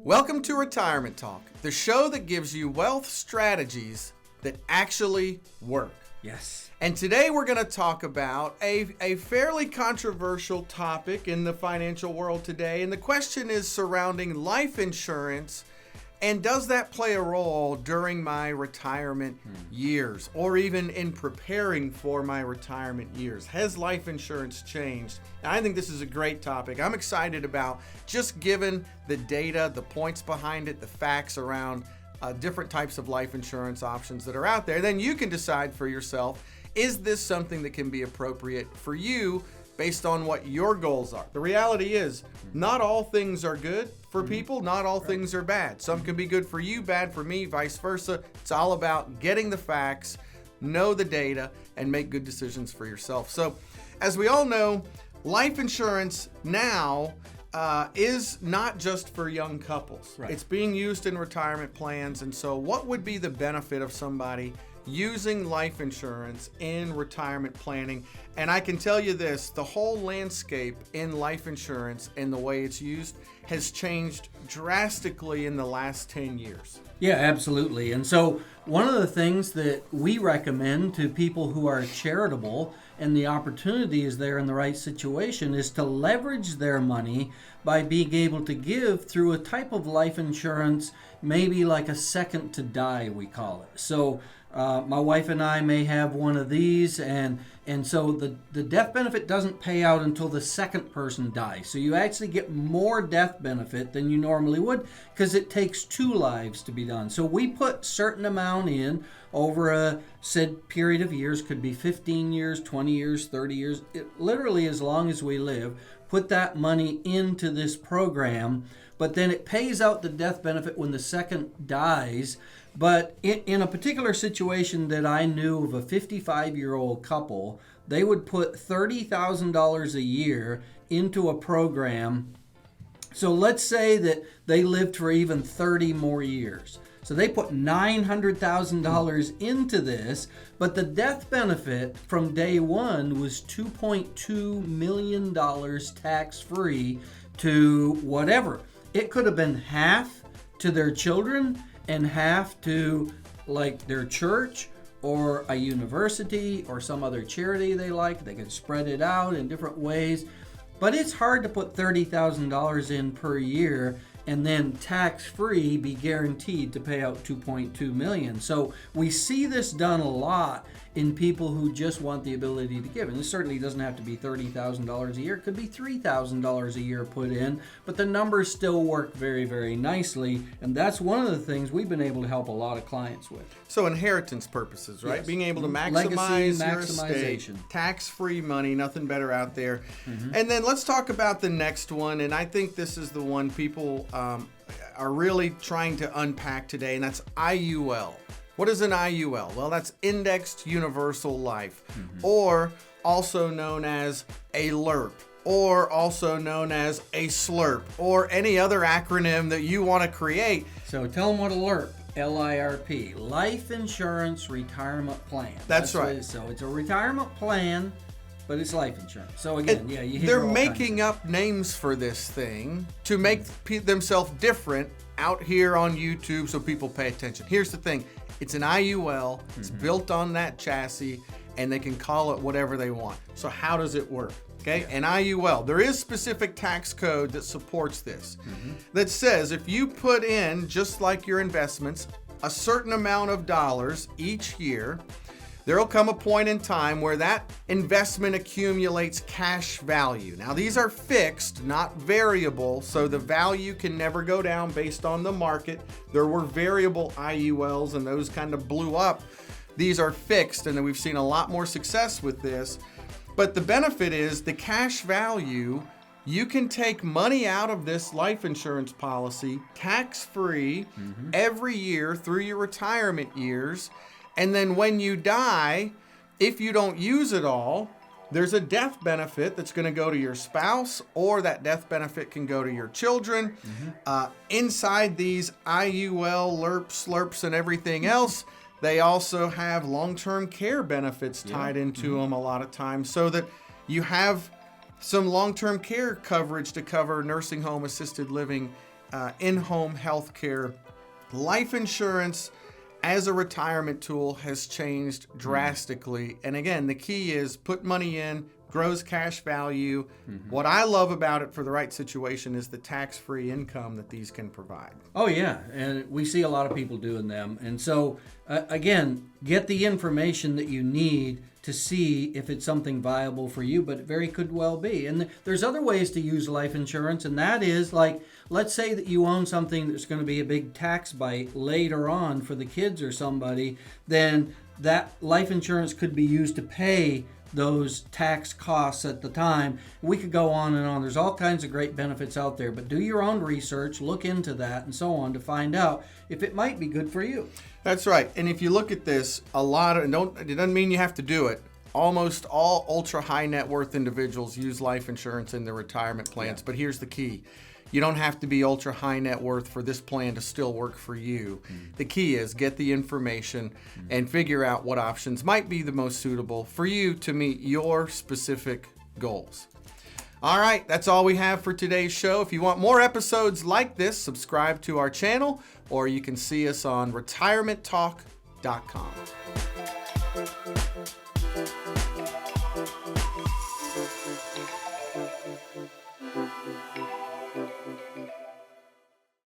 Welcome to Retirement Talk, the show that gives you wealth strategies that actually work. Yes. And today we're going to talk about a fairly controversial topic in the financial world today. And the question is surrounding life insurance. And does that play a role during my retirement years or even in preparing for my retirement years? Has life insurance changed? And I think this is a great topic. I'm excited about just given the data, the points behind it, the facts around different types of life insurance options that are out there. Then you can decide for yourself, is this something that can be appropriate for you based on what your goals are? The reality is, not all things are good for people, not all things are bad. Some can be good for you, bad for me, vice versa. It's all about getting the facts, know the data, and make good decisions for yourself. So, as we all know, life insurance now is not just for young couples. Right. It's being used in retirement plans. And so what would be the benefit of somebody using life insurance in retirement planning? And I can tell you this, the whole landscape in life insurance and the way it's used has changed drastically in the last 10 years. Yeah, absolutely. And so one of the things that we recommend to people who are charitable and the opportunity is there in the right situation is to leverage their money by being able to give through a type of life insurance, maybe like a second to die, we call it. So my wife and I may have one of these, and so the death benefit doesn't pay out until the second person dies. So you actually get more death benefit than you normally would because it takes 2 lives to be done. So we put certain amount in over a said period of years, could be 15 years, 20 years, 30 years, literally as long as we live, put that money into this program, but then it pays out the death benefit when the second dies. But in a particular situation that I knew of a 55-year-old couple, they would put $30,000 a year into a program. So let's say that they lived for even 30 more years. So they put $900,000 into this, but the death benefit from day one was $2.2 million tax-free to whatever. It could have been half to their children and half to like their church or a university or some other charity they like. They could spread it out in different ways. But it's hard to put $30,000 in per year and then tax-free be guaranteed to pay out $2.2 million. So we see this done a lot in people who just want the ability to give. And this certainly doesn't have to be $30,000 a year. It could be $3,000 a year put in, but the numbers still work very, very nicely. And that's one of the things we've been able to help a lot of clients with. So inheritance purposes, right? Yes. Being able to Legacy maximize your maximization. estate, tax-free money, nothing better out there. And then let's talk about the next one, and I think this is the one people are really trying to unpack today, and that's IUL. What is an IUL? Well, that's Indexed Universal Life, or also known as a LIRP, or also known as a SLRP, or any other acronym that you want to create. So tell them what a LIRP, L-I-R-P, Life Insurance Retirement Plan. That's right. what it is. So it's a retirement plan, but it's life insurance. So again, you hear they're all making kinds up names for this thing to make themselves different out here on YouTube so people pay attention. Here's the thing. It's an IUL. It's built on that chassis, and they can call it whatever they want. So how does it work? Okay, an IUL. There is specific tax code that supports this that says if you put in, just like your investments, a certain amount of dollars each year, there will come a point in time where that investment accumulates cash value. Now, these are fixed, not variable, so the value can never go down based on the market. There were variable IULs, and those kind of blew up. These are fixed, and we've seen a lot more success with this. But the benefit is the cash value, you can take money out of this life insurance policy tax-free every year through your retirement years. And then when you die, if you don't use it all, there's a death benefit that's going to go to your spouse, or that death benefit can go to your children. Inside these IUL, LIRPs, SLRPs, and everything else, they also have long-term care benefits tied into them a lot of times, so that you have some long-term care coverage to cover nursing home, assisted living, in-home health care. Life insurance as a retirement tool has changed drastically. And again, the key is put money in, grows cash value. What I love about it for the right situation is the tax-free income that these can provide. Oh, yeah. And we see a lot of people doing them. And so, again, get the information that you need to see if it's something viable for you, but it very could well be. And there's other ways to use life insurance, and that is like, let's say that you own something that's going to be a big tax bite later on for the kids or somebody, then that life insurance could be used to pay those tax costs at the time. We could go on and on. There's all kinds of great benefits out there, but do your own research, look into that and so on to find out if it might be good for you. That's right. And if you look at this, it doesn't mean you have to do it. Almost all ultra high net worth individuals use life insurance in their retirement plans. But here's the key. You don't have to be ultra high net worth for this plan to still work for you. The key is get the information and figure out what options might be the most suitable for you to meet your specific goals. All right, that's all we have for today's show. If you want more episodes like this, subscribe to our channel, or you can see us on retirementtalk.com.